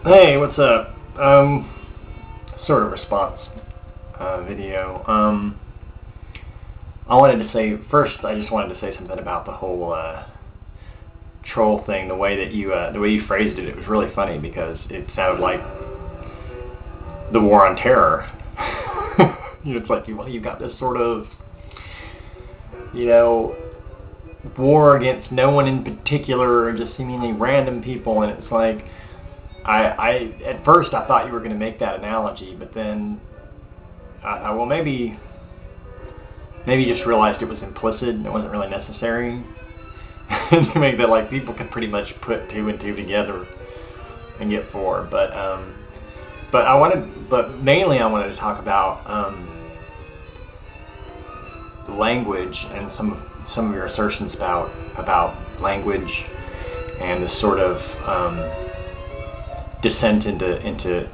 Hey, what's up? Sort of response video. I wanted to say first. I just wanted to say something about the whole troll thing. The way you phrased it, it was really funny because it sounded like the war on terror. It's like you got this sort of war against no one in particular, just seemingly random people, and it's like. I at first I thought you were going to make that analogy, but then I thought, well, maybe you just realized it was implicit and it wasn't really necessary. To make that like people can pretty much put two and two together and get four. But mainly I wanted to talk about language and some of your assertions about language and the sort of descent into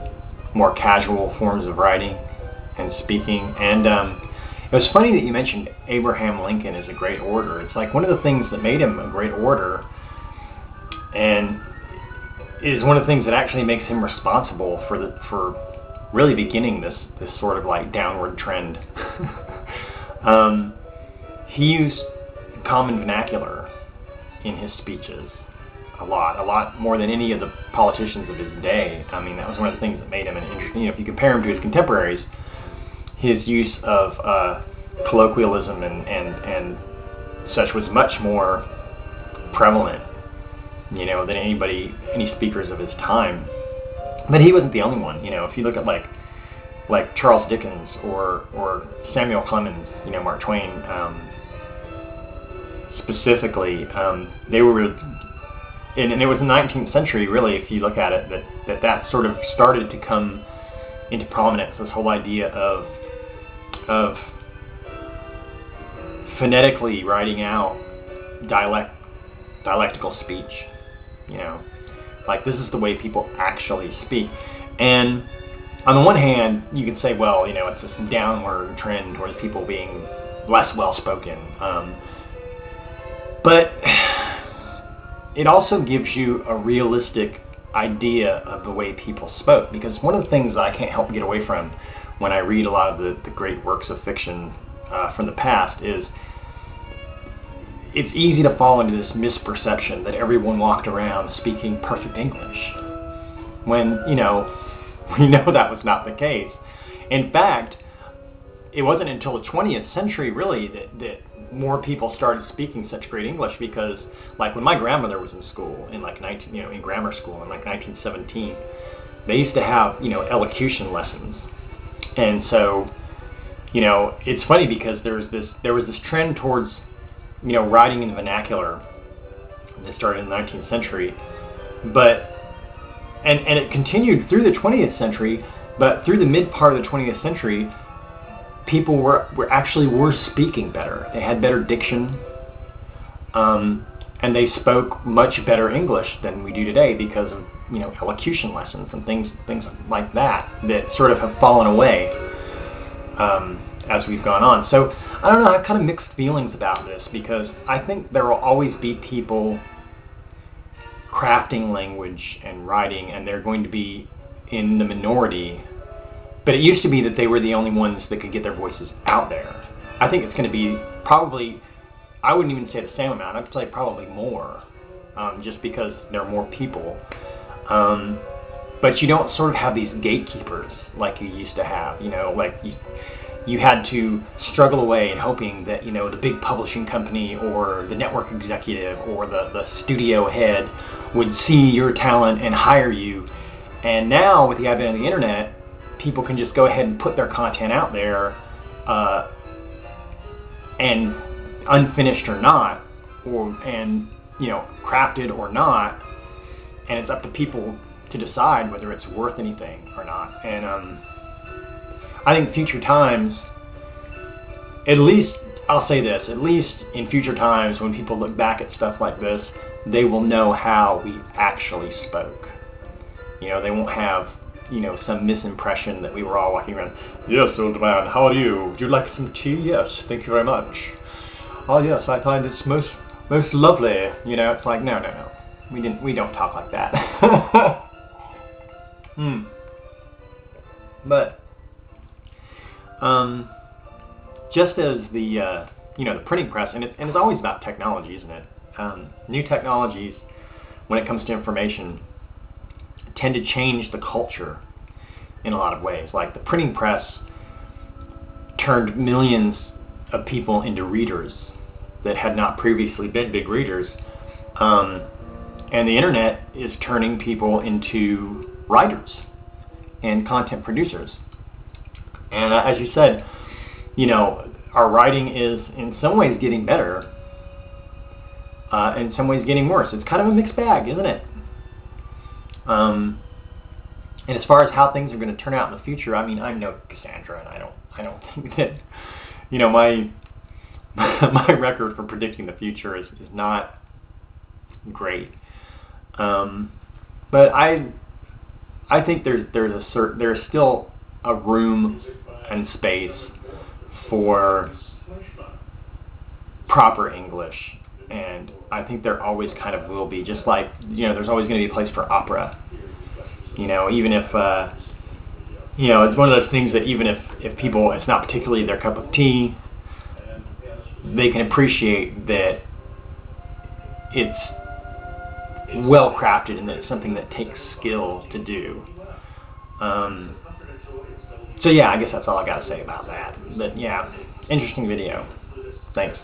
more casual forms of writing and speaking. And it was funny that you mentioned Abraham Lincoln as a great orator. It's like one of the things that made him a great orator, and is one of the things that actually makes him responsible for really beginning this sort of like downward trend. He used common vernacular in his speeches. A lot more than any of the politicians of his day. I mean, that was one of the things that made him an interesting. If you compare him to his contemporaries, his use of colloquialism and such was much more prevalent, than any speakers of his time. But he wasn't the only one. If you look at like Charles Dickens or Samuel Clemens, Mark Twain, specifically, they were. And it was the 19th century, really, if you look at it, that sort of started to come into prominence, this whole idea of phonetically writing out dialectical speech. Like this is the way people actually speak. And on the one hand, you can say, well, it's this downward trend towards people being less well-spoken. But it also gives you a realistic idea of the way people spoke, because one of the things I can't help but get away from when I read a lot of the great works of fiction from the past is it's easy to fall into this misperception that everyone walked around speaking perfect English, when we know that was not the case. In fact, it wasn't until the 20th century really that more people started speaking such great English, because like when my grandmother was in school in in grammar school in 1917, they used to have elocution lessons. And so it's funny because there was this trend towards writing in vernacular that started in the 19th century, but and it continued through the 20th century, but through the mid part of the 20th century people were speaking better. They had better diction, and they spoke much better English than we do today because of elocution lessons and things like that sort of have fallen away as we've gone on. So I don't know. I have kind of mixed feelings about this, because I think there will always be people crafting language and writing, and they're going to be in the minority. But it used to be that they were the only ones that could get their voices out there. I think it's going to be probably, I wouldn't even say the same amount, I'd say probably more, just because there are more people. But you don't sort of have these gatekeepers like you used to have. Like you had to struggle away and hoping that the big publishing company or the network executive or the studio head would see your talent and hire you. And now with the advent of the internet, people can just go ahead and put their content out there, and unfinished or not, and crafted or not, and it's up to people to decide whether it's worth anything or not. And I think future times, at least I'll say this, at least in future times when people look back at stuff like this, they will know how we actually spoke. They won't have some misimpression that we were all walking around, yes, old man, how are you? Would you like some tea? Yes, thank you very much. Oh yes, I find it's most lovely. It's like, no. We don't talk like that. Hmm. But just as the the printing press, and it's always about technology, isn't it? New technologies, when it comes to information, tend to change the culture in a lot of ways. Like the printing press turned millions of people into readers that had not previously been big readers. And the internet is turning people into writers and content producers. And as you said, our writing is in some ways getting better, in some ways getting worse. It's kind of a mixed bag, isn't it? And as far as how things are going to turn out in the future, I mean, I'm no Cassandra, and I don't think that, my my record for predicting the future is not great. But I think there's still a room and space for proper English, and I think there always kind of will be. Just like there's always going to be a place for opera. Even if it's one of those things that even if people, it's not particularly their cup of tea, they can appreciate that it's well crafted and that it's something that takes skill to do. So yeah, I guess that's all I got to say about that. But yeah, interesting video. Thanks.